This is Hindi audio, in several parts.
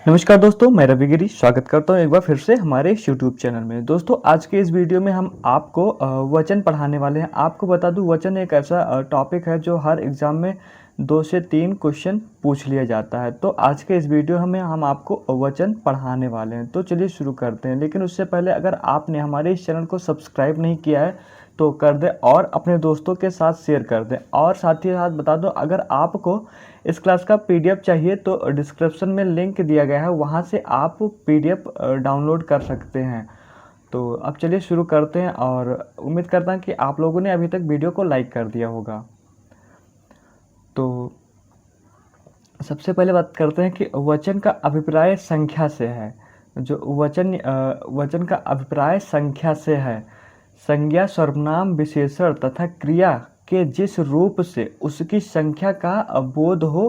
नमस्कार दोस्तों, मैं रवि गिरी स्वागत करता हूँ एक बार फिर से हमारे इस यूट्यूब चैनल में। दोस्तों, आज के इस वीडियो में हम आपको वचन पढ़ाने वाले हैं। आपको बता दूं, वचन एक ऐसा टॉपिक है जो हर एग्जाम में 2 से 3 क्वेश्चन पूछ लिया जाता है। तो आज के इस वीडियो में हम आपको वचन पढ़ाने वाले हैं। तो चलिए शुरू करते हैं। लेकिन उससे पहले अगर आपने हमारे इस चैनल को सब्सक्राइब नहीं किया है तो कर दें और अपने दोस्तों के साथ शेयर कर दें। और साथ ही साथ बता दो, अगर आपको इस क्लास का पीडीएफ चाहिए तो डिस्क्रिप्शन में लिंक दिया गया है, वहाँ से आप पीडीएफ डाउनलोड कर सकते हैं। तो अब चलिए शुरू करते हैं और उम्मीद करता हूँ कि आप लोगों ने अभी तक वीडियो को लाइक कर दिया होगा। तो सबसे पहले बात करते हैं कि वचन का अभिप्राय संख्या से है। जो वचन का अभिप्राय संख्या से है। संज्ञा, सर्वनाम, विशेषण तथा क्रिया के जिस रूप से उसकी संख्या का बोध हो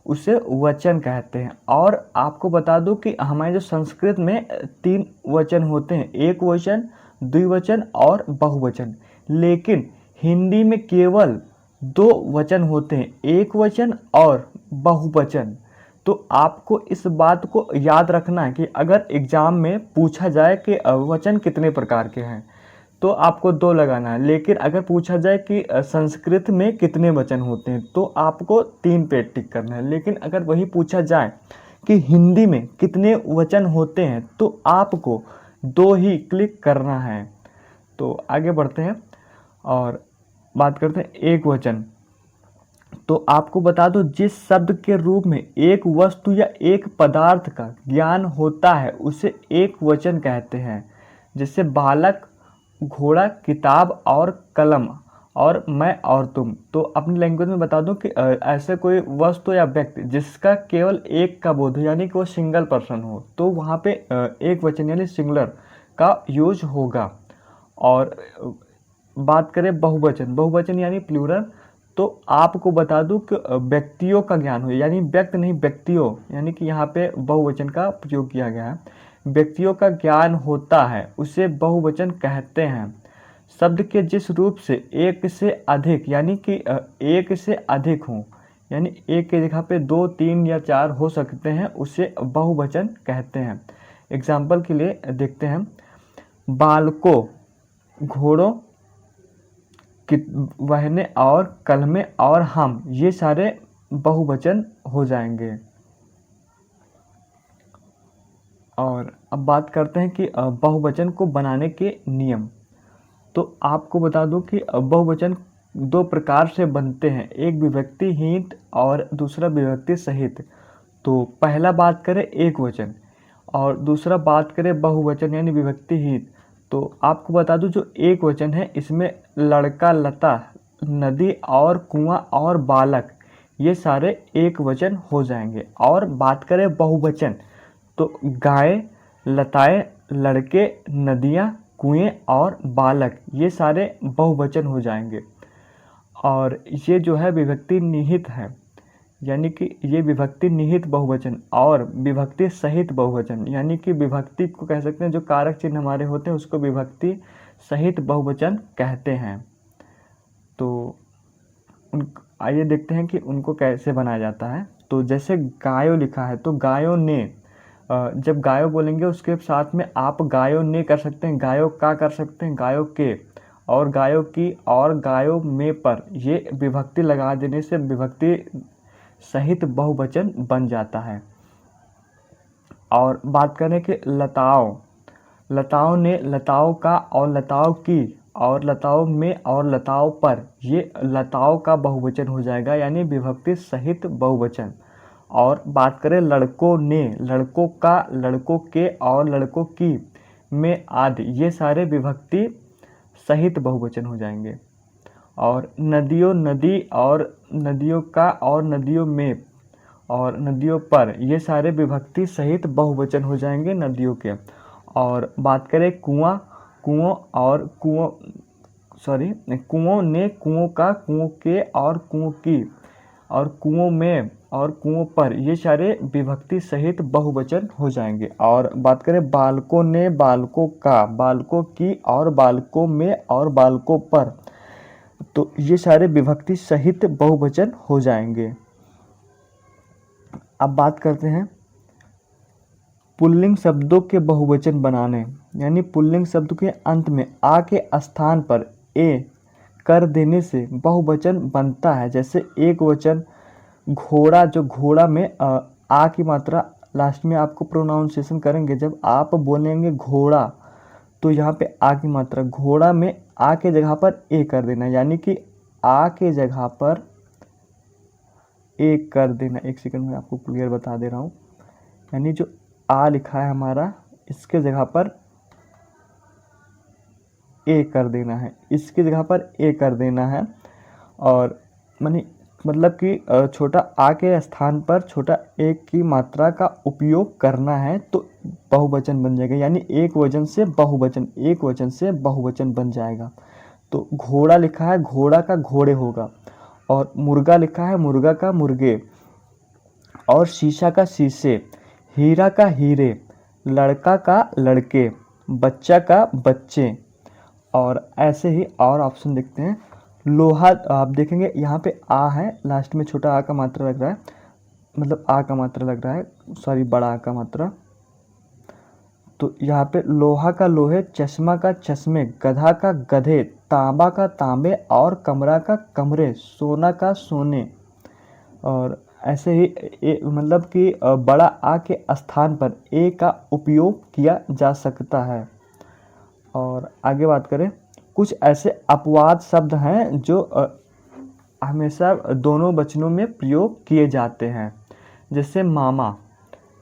उसे वचन कहते हैं। और आपको बता दूं कि हमारे जो संस्कृत में 3 वचन होते हैं, एक वचन, द्विवचन और बहुवचन। लेकिन हिंदी में केवल 2 वचन होते हैं, एक वचन और बहुवचन। तो आपको इस बात को याद रखना है कि अगर एग्जाम में पूछा जाए कि वचन कितने प्रकार के हैं तो आपको 2 लगाना है। लेकिन अगर पूछा जाए कि संस्कृत में कितने वचन होते हैं तो आपको 3 पे टिक करना है। लेकिन अगर वही पूछा जाए कि हिंदी में कितने वचन होते हैं तो आपको 2 ही क्लिक करना है। तो आगे बढ़ते हैं और बात करते हैं एक वचन। तो आपको बता दो, जिस शब्द के रूप में एक वस्तु या एक पदार्थ का ज्ञान होता है उसे एक वचन कहते हैं। जैसे बालक, घोड़ा, किताब और कलम और मैं और तुम। तो अपनी लैंग्वेज में बता दूं कि ऐसे कोई वस्तु या व्यक्ति जिसका केवल एक का बोध हो, यानी कि वो सिंगल पर्सन हो, तो वहाँ पे एक वचन यानी सिंगुलर का यूज होगा। और बात करें बहुवचन, बहुवचन यानी प्लूरल, तो आपको बता दूं कि व्यक्तियों का ज्ञान हो, यानी व्यक्ति नहीं व्यक्तियों, यानी कि यहाँ पे बहुवचन का प्रयोग किया गया है। व्यक्तियों का ज्ञान होता है उसे बहुवचन कहते हैं। शब्द के जिस रूप से एक से अधिक, यानी कि एक से अधिक हो, यानी एक की जगह पे 2, 3 या 4 हो सकते हैं, उसे बहुवचन कहते हैं। एग्जाम्पल के लिए देखते हैं, बालकों, घोड़ों, बहनें और कलमें और हम, ये सारे बहुवचन हो जाएंगे। और अब बात करते हैं कि बहुवचन को बनाने के नियम। तो आपको बता दूं कि बहुवचन 2 प्रकार से बनते हैं, एक विभक्तिहीन और दूसरा विभक्ति सहित। तो पहला बात करें एक वचन और दूसरा बात करें बहुवचन यानी विभक्तिहीन। तो आपको बता दूं, जो एक वचन है इसमें लड़का, लता, नदी और कुआं और बालक, ये सारे एक वचन हो जाएंगे। और बात करें बहुवचन तो गाय, लताएं, लड़के, नदियां, कुएं और बालक, ये सारे बहुवचन हो जाएंगे। और ये जो है विभक्ति निहित है, यानी कि ये विभक्ति निहित बहुवचन और विभक्ति सहित बहुवचन, यानी कि विभक्ति को कह सकते हैं, जो कारक चिन्ह हमारे होते हैं उसको विभक्ति सहित बहुवचन कहते हैं। तो आइए देखते हैं कि उनको कैसे बनाया जाता है। तो जैसे गायो लिखा है तो गायों ने, जब गायो बोलेंगे उसके साथ में आप गायों ने कर सकते हैं, गायों का कर सकते हैं, गायों के और गायों की और गायों में पर, ये विभक्ति लगा देने से विभक्ति सहित बहुवचन बन जाता है। और बात करें कि लताओं, लताओं ने, लताओं का और लताओं की और लताओं में और लताओं पर, ये लताओं का बहुवचन हो जाएगा, यानी विभक्ति सहित बहुवचन। और बात करें लड़कों ने, लड़कों का, लड़कों के और लड़कों की में आदि, ये सारे विभक्ति सहित बहुवचन हो जाएंगे। और नदियों, नदी और नदियों का और नदियों में और नदियों पर, ये सारे विभक्ति सहित बहुवचन हो जाएंगे नदियों के। और बात करें कुआं, कुओं और कुओं ने, कुओं का, कुओं के और कुओं की और कुओं में और कुओं पर, ये सारे विभक्ति सहित बहुवचन हो जाएंगे। और बात करें बालकों ने, बालकों का, बालकों की और बालकों में और बालकों पर, तो ये सारे विभक्ति सहित बहुवचन हो जाएंगे। अब बात करते हैं पुल्लिंग शब्दों के बहुवचन बनाने, यानी पुल्लिंग शब्द के अंत में आ के स्थान पर ए कर देने से बहुवचन बनता है। जैसे एक वचन घोड़ा, जो घोड़ा में आ की मात्रा लास्ट में आपको प्रोनाउंसिएशन करेंगे, जब आप बोलेंगे घोड़ा तो यहाँ पे आ की मात्रा, घोड़ा में आ के जगह पर ए कर देना, यानी कि आ के जगह पर ए कर देना। एक सेकंड में आपको क्लियर बता दे रहा हूँ, यानी जो आ लिखा है हमारा, इसके जगह पर ए कर देना है, इसकी जगह पर ए कर देना है। और मतलब कि छोटा आ के स्थान पर छोटा ए की मात्रा का उपयोग करना है तो बहुवचन बन जाएगा, यानी एक वचन से बहुवचन, एक वचन से बहुवचन बन जाएगा। तो घोड़ा लिखा है, घोड़ा का घोड़े होगा। और मुर्गा लिखा है, मुर्गा का मुर्गे। और शीशा का शीशे, हीरा का हीरे, लड़का का लड़के, बच्चा का बच्चे। और ऐसे ही और ऑप्शन देखते हैं। लोहा, आप देखेंगे यहाँ पे आ है, लास्ट में छोटा आ का मात्रा लग रहा है, मतलब आ का मात्रा लग रहा है, सॉरी बड़ा आ का मात्रा। तो यहाँ पे लोहा का लोहे, चश्मा का चश्मे, गधा का गधे, तांबा का तांबे और कमरा का कमरे, सोना का सोने। और ऐसे ही मतलब कि बड़ा आ के स्थान पर ए का उपयोग किया जा सकता है। और आगे बात करें, कुछ ऐसे अपवाद शब्द हैं जो हमेशा दोनों वचनों में प्रयोग किए जाते हैं। जैसे मामा,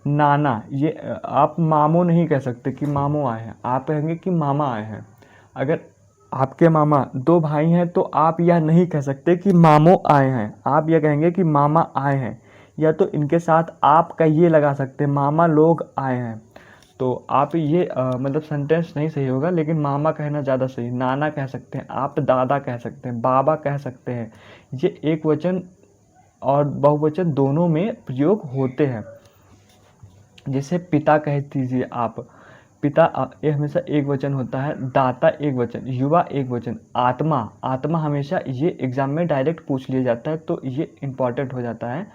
नाना, ये आप मामू नहीं कह सकते कि मामू आए हैं, आप कहेंगे कि मामा आए हैं। अगर आपके मामा दो भाई हैं तो आप यह नहीं कह सकते कि मामू आए हैं, आप यह कहेंगे कि मामा आए हैं। या तो इनके साथ आप का ये लगा सकते हैं, मामा लोग आए हैं। तो आप ये मतलब सेंटेंस नहीं सही होगा, लेकिन मामा कहना ज़्यादा सही। नाना कह सकते हैं आप, दादा कह सकते हैं, बाबा कह सकते हैं। ये एक वचन और बहुवचन दोनों में प्रयोग होते हैं। जैसे पिता कह दीजिए आप, पिता ये हमेशा एक वचन होता है। दाता एक वचन, युवा एक वचन, आत्मा, आत्मा हमेशा ये एग्जाम में डायरेक्ट पूछ लिया जाता है, तो ये इम्पॉर्टेंट हो जाता है।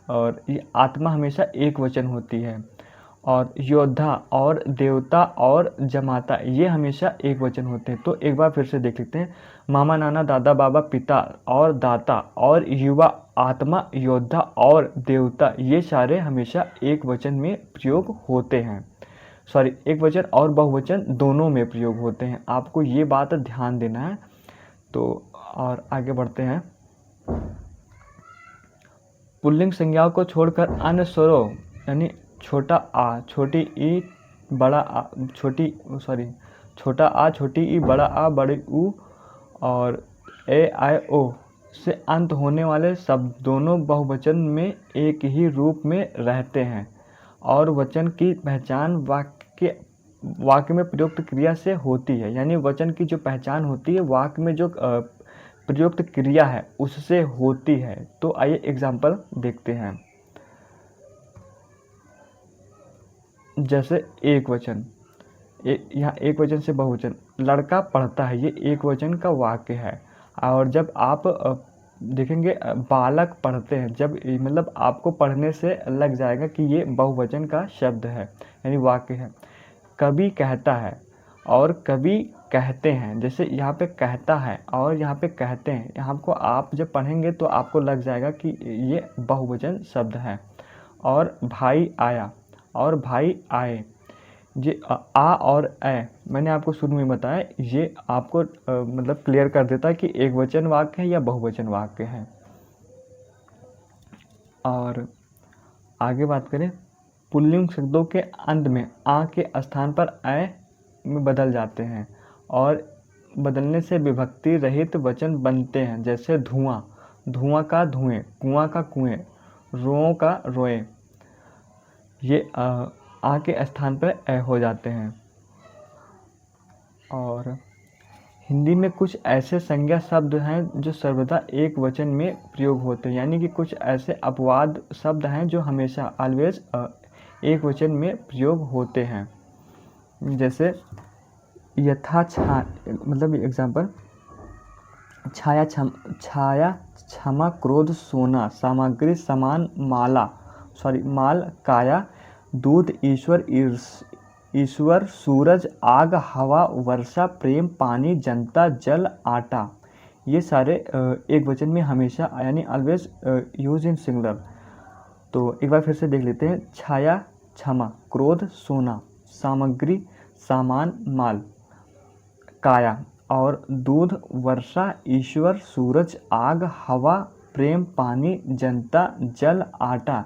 और ये आत्मा हमेशा एक वचन होती है। और योद्धा और देवता और जमाता, ये हमेशा एक वचन होते हैं। तो एक बार फिर से देख लेते हैं। मामा, नाना, दादा, बाबा, पिता और दाता और युवा, आत्मा, योद्धा और देवता, ये सारे हमेशा एक वचन में प्रयोग होते हैं। सॉरी, एक वचन और बहुवचन दोनों में प्रयोग होते हैं, आपको ये बात ध्यान देना है। तो और आगे बढ़ते हैं। पुल्लिंग संज्ञाओं को छोड़कर अन्य स्वरों, यानी छोटा आ, छोटी ई, बड़ा आ, छोटा आ, छोटी ई, बड़ा आ, बड़ी ऊ और ए आई ओ से अंत होने वाले शब्द दोनों बहुवचन में एक ही रूप में रहते हैं। और वचन की पहचान वाक्य में प्रयुक्त क्रिया से होती है, यानी वचन की जो पहचान होती है वाक्य में जो प्रयुक्त क्रिया है उससे होती है। तो आइए एग्जाम्पल देखते हैं। जैसे एक वचन, यहाँ एक वचन से बहुवचन, लड़का पढ़ता है, ये एक वचन का वाक्य है। और जब आप देखेंगे बालक पढ़ते हैं, जब मतलब आपको पढ़ने से लग जाएगा कि ये बहुवचन का शब्द है, यानी वाक्य है। कवि कहता है और कवि कहते हैं, जैसे यहाँ पे कहता है और यहाँ पे कहते हैं, यहाँ को आप जब पढ़ेंगे तो आपको लग जाएगा कि ये बहुवचन शब्द है। और भाई आया और भाई आए, ये आ और ए मैंने आपको शुरू में बताया, ये आपको मतलब क्लियर कर देता है कि एक वचन वाक्य है या बहुवचन वाक्य है। और आगे बात करें, पुल्लिंग शब्दों के अंत में आ के स्थान पर ए में बदल जाते हैं और बदलने से विभक्ति रहित वचन बनते हैं। जैसे धुआं, धुआं का धुएं, कुआं का कुएं, रोओं का रोए, ये आ के स्थान पर ए हो जाते हैं। और हिंदी में कुछ ऐसे संज्ञा शब्द हैं जो सर्वदा एक वचन में प्रयोग होते हैं, यानी कि कुछ ऐसे अपवाद शब्द हैं जो हमेशा ऑलवेज एक वचन में प्रयोग होते हैं। जैसे मतलब एग्जाम्पल, छाया क्षमा, क्रोध सोना, सामग्री समान, माल काया, दूध, ईश्वर, सूरज, आग, हवा, वर्षा, प्रेम, पानी, जनता, जल, आटा, ये सारे एक वचन में हमेशा यानी ऑलवेज यूज इन सिंगुलर। तो एक बार फिर से देख लेते हैं। छाया, क्षमा, क्रोध, सोना, सामग्री, सामान, माल, काया, और दूध, वर्षा, ईश्वर, सूरज, आग, हवा, प्रेम, पानी, जनता, जल, आटा,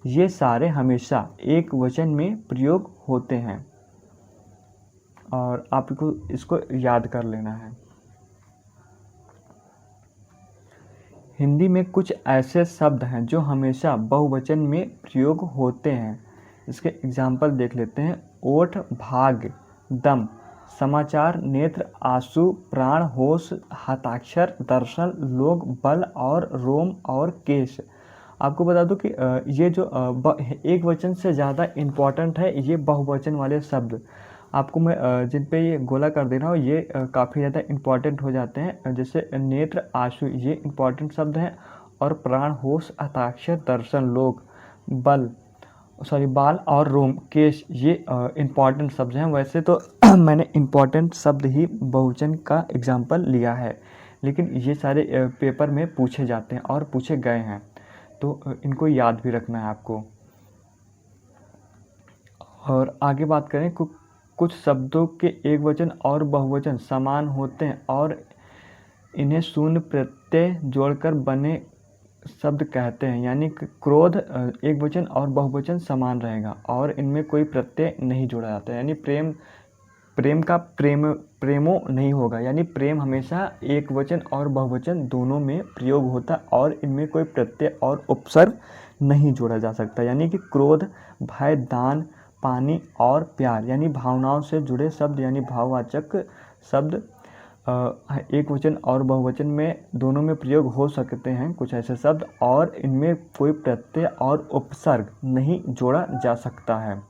ये सारे हमेशा एक वचन में प्रयोग होते हैं और आपको इसको याद कर लेना है। हिंदी में कुछ ऐसे शब्द हैं जो हमेशा बहुवचन में प्रयोग होते हैं। इसके एग्जाम्पल देख लेते हैं। ओठ, भाग्य, दम, समाचार, नेत्र, आंसू, प्राण, होश, हस्ताक्षर, दर्शन, लोग, बल और रोम और केश। आपको बता दूं कि ये जो एक वचन से ज़्यादा इम्पॉर्टेंट है ये बहुवचन वाले शब्द। आपको मैं जिन पे ये गोला कर दे रहा हूँ ये काफ़ी ज़्यादा इम्पॉर्टेंट हो जाते हैं। जैसे नेत्र, आंसू, ये इम्पॉर्टेंट शब्द हैं। और प्राण, होश, हस्ताक्षर, दर्शन, लोग, बाल और रोम, केश, ये इम्पॉर्टेंट शब्द हैं। वैसे तो मैंने इम्पॉर्टेंट शब्द ही बहुवचन का एग्जाम्पल लिया है, लेकिन ये सारे पेपर में पूछे जाते हैं और पूछे गए हैं, तो इनको याद भी रखना है आपको। और आगे बात करें, कुछ शब्दों के एक वचन और बहुवचन समान होते हैं और इन्हें शून्य प्रत्यय जोड़कर बने शब्द कहते हैं। यानी कि क्रोध एक वचन और बहुवचन समान रहेगा और इनमें कोई प्रत्यय नहीं जोड़ा जाता है। यानी प्रेम का प्रेमो नहीं होगा। यानी प्रेम हमेशा एक वचन और बहुवचन दोनों में प्रयोग होता है और इनमें कोई प्रत्यय और उपसर्ग नहीं जोड़ा जा सकता। यानी कि क्रोध, भय, दान, पानी और प्यार, यानी भावनाओं से जुड़े शब्द यानी भाववाचक शब्द एक वचन और बहुवचन में दोनों में प्रयोग हो सकते हैं कुछ ऐसे शब्द, और इनमें कोई प्रत्यय और उपसर्ग नहीं जोड़ा जा सकता है।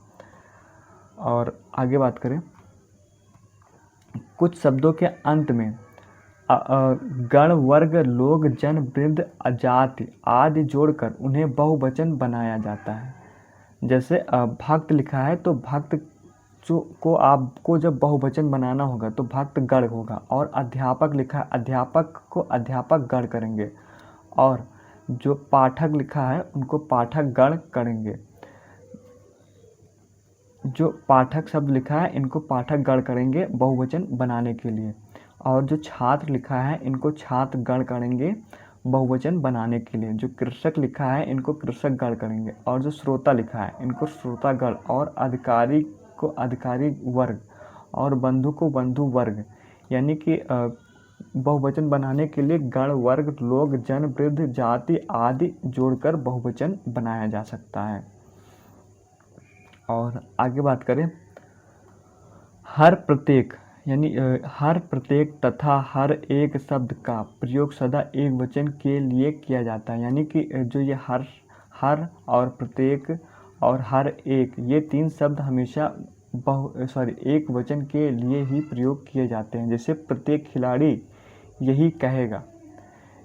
और आगे बात करें, कुछ शब्दों के अंत में गण, वर्ग, लोग, जन, वृद्ध, जाति आदि जोड़कर उन्हें बहुवचन बनाया जाता है। जैसे भक्त लिखा है तो भक्त को आपको जब बहुवचन बनाना होगा तो भक्त गण होगा। और अध्यापक लिखा है, अध्यापक को अध्यापक गण करेंगे। और जो पाठक लिखा है उनको पाठक गण करेंगे। जो पाठक शब्द लिखा है इनको पाठक गण करेंगे बहुवचन बनाने के लिए। और जो छात्र लिखा है इनको छात्र गण करेंगे बहुवचन बनाने के लिए। जो कृषक लिखा है इनको कृषक गण करेंगे। और जो श्रोता लिखा है इनको श्रोता गण, और अधिकारी को अधिकारी वर्ग, और बंधु को बंधु वर्ग। यानी कि बहुवचन बनाने के लिए गण, वर्ग, लोग, जन, वृद्ध, जाति आदि जोड़कर बहुवचन बनाया जा सकता है। और आगे बात करें, हर प्रत्येक यानी हर प्रत्येक तथा हर एक शब्द का प्रयोग सदा एक वचन के लिए किया जाता है। यानी कि जो ये हर और प्रत्येक और हर एक, ये तीन शब्द हमेशा एक वचन के लिए ही प्रयोग किए जाते हैं। जैसे प्रत्येक खिलाड़ी यही कहेगा,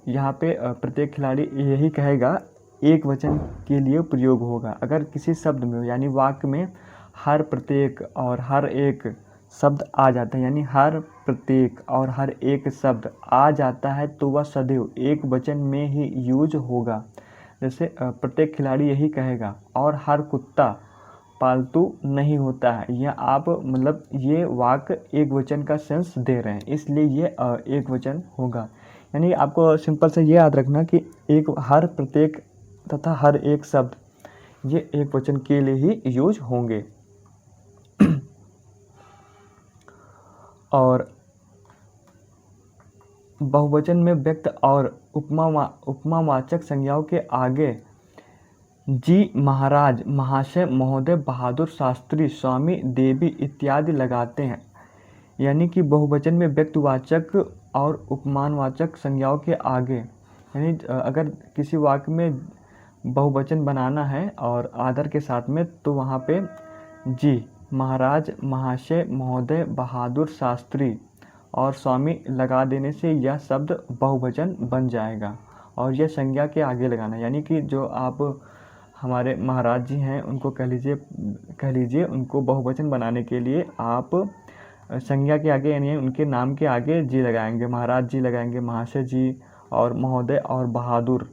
यहाँ पे प्रत्येक खिलाड़ी यही कहेगा एक वचन के लिए प्रयोग होगा। अगर किसी शब्द में यानी वाक्य में हर, प्रत्येक और हर एक शब्द आ जाता है, यानी हर, प्रत्येक और हर एक शब्द आ जाता है तो वह सदैव एक वचन में ही यूज होगा। जैसे प्रत्येक खिलाड़ी यही कहेगा, और हर कुत्ता पालतू नहीं होता है। यह आप मतलब ये वाक्य एक वचन का सेंस दे रहे हैं, इसलिए ये एक वचन होगा। यानी आपको सिंपल से ये याद रखना कि एक हर, प्रत्येक तथा हर एक शब्द ये एक वचन के लिए ही यूज होंगे। और बहुवचन में व्यक्त और उपमावाचक संज्ञाओं के आगे जी, महाराज, महाशय, महोदय, बहादुर, शास्त्री, स्वामी, देवी इत्यादि लगाते हैं। यानी कि बहुवचन में व्यक्तिवाचक और उपमानवाचक संज्ञाओं के आगे, यानी अगर किसी वाक्य में बहुवचन बनाना है और आदर के साथ में, तो वहाँ पे जी, महाराज, महाशय, महोदय, बहादुर, शास्त्री और स्वामी लगा देने से यह शब्द बहुवचन बन जाएगा। और यह संज्ञा के आगे लगाना, यानी कि जो आप हमारे महाराज जी हैं उनको कह लीजिए उनको बहुवचन बनाने के लिए आप संज्ञा के आगे यानी उनके नाम के आगे जी लगाएंगे, महाराज जी लगाएंगे, महाशय जी और महोदय और बहादुर,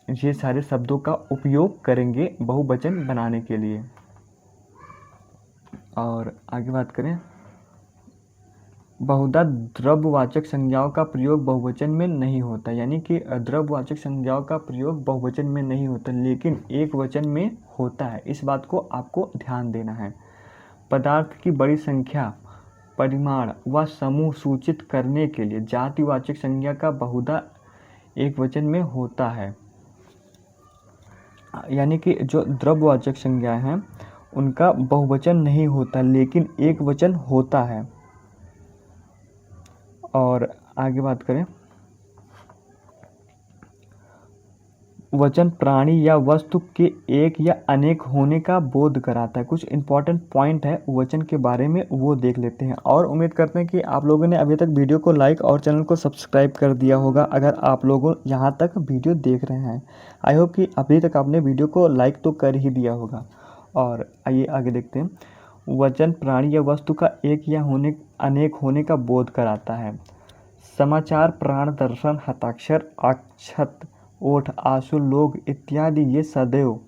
ये सारे शब्दों का उपयोग करेंगे बहुवचन बनाने के लिए। और आगे बात करें, बहुधा द्रव्यवाचक संज्ञाओं का प्रयोग बहुवचन में नहीं होता, यानी कि द्रव्यवाचक संज्ञाओं का प्रयोग बहुवचन में नहीं होता लेकिन एक वचन में होता है, इस बात को आपको ध्यान देना है। पदार्थ की बड़ी संख्या, परिमाण व समूह सूचित करने के लिए जातिवाचक संज्ञा का बहुधा एक वचन में होता है, यानी कि जो द्रव्यवाचक संज्ञा हैं उनका बहुवचन नहीं होता लेकिन एक वचन होता है। और आगे बात करें, वचन प्राणी या वस्तु के एक या अनेक होने का बोध कराता है। कुछ इंपॉर्टेंट पॉइंट है वचन के बारे में, वो देख लेते हैं। और उम्मीद करते हैं कि आप लोगों ने अभी तक वीडियो को लाइक और चैनल को सब्सक्राइब कर दिया होगा अगर आप लोगों यहाँ तक वीडियो देख रहे हैं। आई होप कि अभी तक आपने वीडियो को लाइक तो कर ही दिया होगा। और आइए आगे देखते हैं। वचन प्राणी या वस्तु का एक या अनेक होने का बोध कराता है। समाचार, प्राण, दर्शन, हस्ताक्षर, अक्षत, ओठ, आंसू, लोग इत्यादि ये सदैव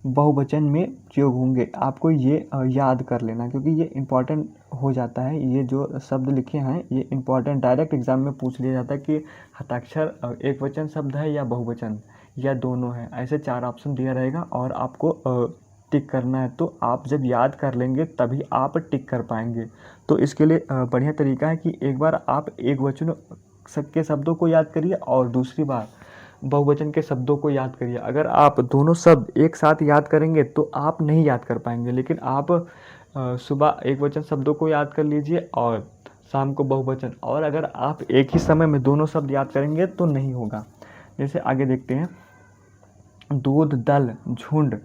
बहुवचन में प्रयोग होंगे। आपको ये याद कर लेना क्योंकि ये इम्पॉर्टेंट हो जाता है। ये जो शब्द लिखे हैं ये इम्पॉर्टेंट, डायरेक्ट एग्जाम में पूछ लिया जाता है कि हस्ताक्षर एक वचन शब्द है या बहुवचन या दोनों है। ऐसे 4 ऑप्शन दिया रहेगा और आपको टिक करना है। तो आप जब याद कर लेंगे तभी आप टिक कर पाएंगे। तो इसके लिए बढ़िया तरीका है कि एक बार आप एक वचन के शब्दों को याद करिए और दूसरी बार बहुवचन के शब्दों को याद करिए। अगर आप दोनों शब्द एक साथ याद करेंगे तो आप नहीं याद कर पाएंगे, लेकिन आप सुबह एक वचन शब्दों को याद कर लीजिए और शाम को बहुवचन, और अगर आप एक ही समय में दोनों शब्द याद करेंगे तो नहीं होगा। जैसे आगे देखते हैं, दूध, दल, झुंड,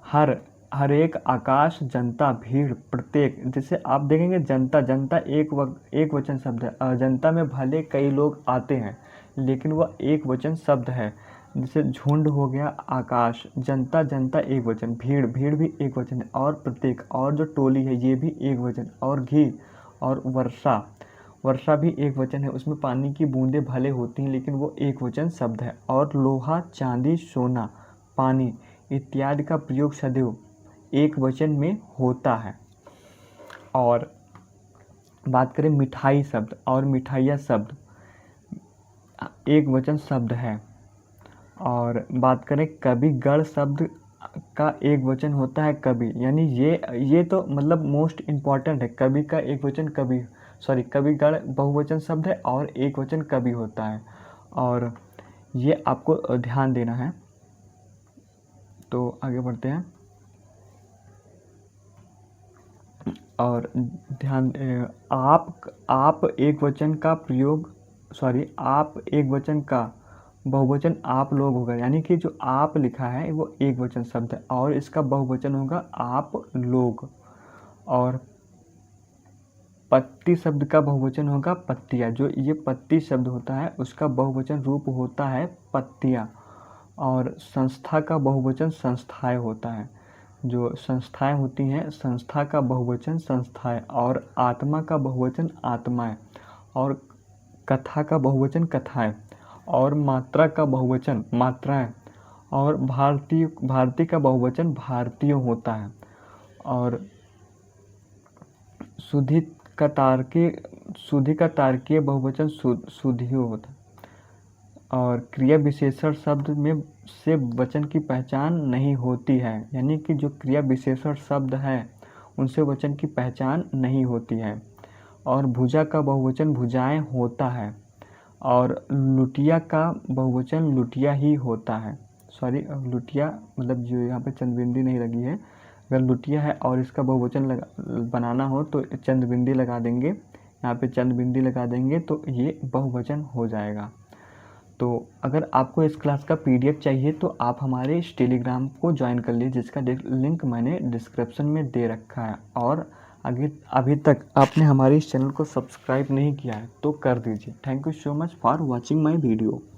हर एक, आकाश, जनता, भीड़, प्रत्येक। जैसे आप देखेंगे जनता एक वचन शब्द है। जनता में भले कई लोग आते हैं लेकिन वह एक वचन शब्द है। जैसे झुंड हो गया, आकाश, जनता एक वचन, भीड़ भी एक वचन है, और प्रत्येक और जो टोली है ये भी एक वचन, और घी और वर्षा भी एक वचन है। उसमें पानी की बूंदें भले होती हैं लेकिन वो एक वचन शब्द है। और लोहा, चांदी, सोना, पानी इत्यादि का प्रयोग सदैव एक वचन में होता है। और बात करें मिठाई शब्द और मिठाइयाँ शब्द एक वचन शब्द है। और बात करें कभी, गढ़ शब्द का एक वचन होता है कभी, यानी ये तो मतलब मोस्ट इम्पॉर्टेंट है। कभी का एक वचन कभी गढ़ बहुवचन शब्द है और एक वचन कभी होता है, और ये आपको ध्यान देना है। तो आगे बढ़ते हैं और ध्यान, आप एक वचन का प्रयोग आप एक वचन का बहुवचन आप लोग होगा, यानी कि जो आप लिखा है वो एक वचन शब्द है और इसका बहुवचन होगा आप लोग। और पत्ती शब्द का बहुवचन होगा पत्तियाँ। जो ये पत्ती शब्द होता है उसका बहुवचन रूप होता है पत्तियाँ। और संस्था का बहुवचन संस्थाएं होता है। जो संस्थाएं होती हैं संस्था का बहुवचन संस्थाएं। और आत्मा का बहुवचन आत्माएं। और कथा का बहुवचन कथाएं। और मात्रा का बहुवचन मात्राएं। और भारतीय का बहुवचन भारतीयों होता है। और सुधि का तार्किक बहुवचन सुधियो होता है। और क्रिया विशेषण शब्द में से वचन की पहचान नहीं होती है, यानी कि जो क्रिया विशेषण शब्द है उनसे वचन की पहचान नहीं होती है। और भुजा का बहुवचन भुजाएं होता है। और लुटिया का बहुवचन लुटिया ही होता है। लुटिया मतलब जो यहाँ पे चंद्रबिंदी नहीं लगी है, अगर लुटिया है और इसका बहुवचन बनाना हो तो चंद्रबिंदी लगा देंगे, यहाँ पे चंद्रबिंदी लगा देंगे तो ये बहुवचन हो जाएगा। तो अगर आपको इस क्लास का PDF चाहिए तो आप हमारे इस टेलीग्राम को ज्वाइन कर लीजिए, जिसका लिंक मैंने डिस्क्रिप्शन में दे रखा है। और अभी तक आपने हमारे इस चैनल को सब्सक्राइब नहीं किया है तो कर दीजिए। Thank you so much for watching my video.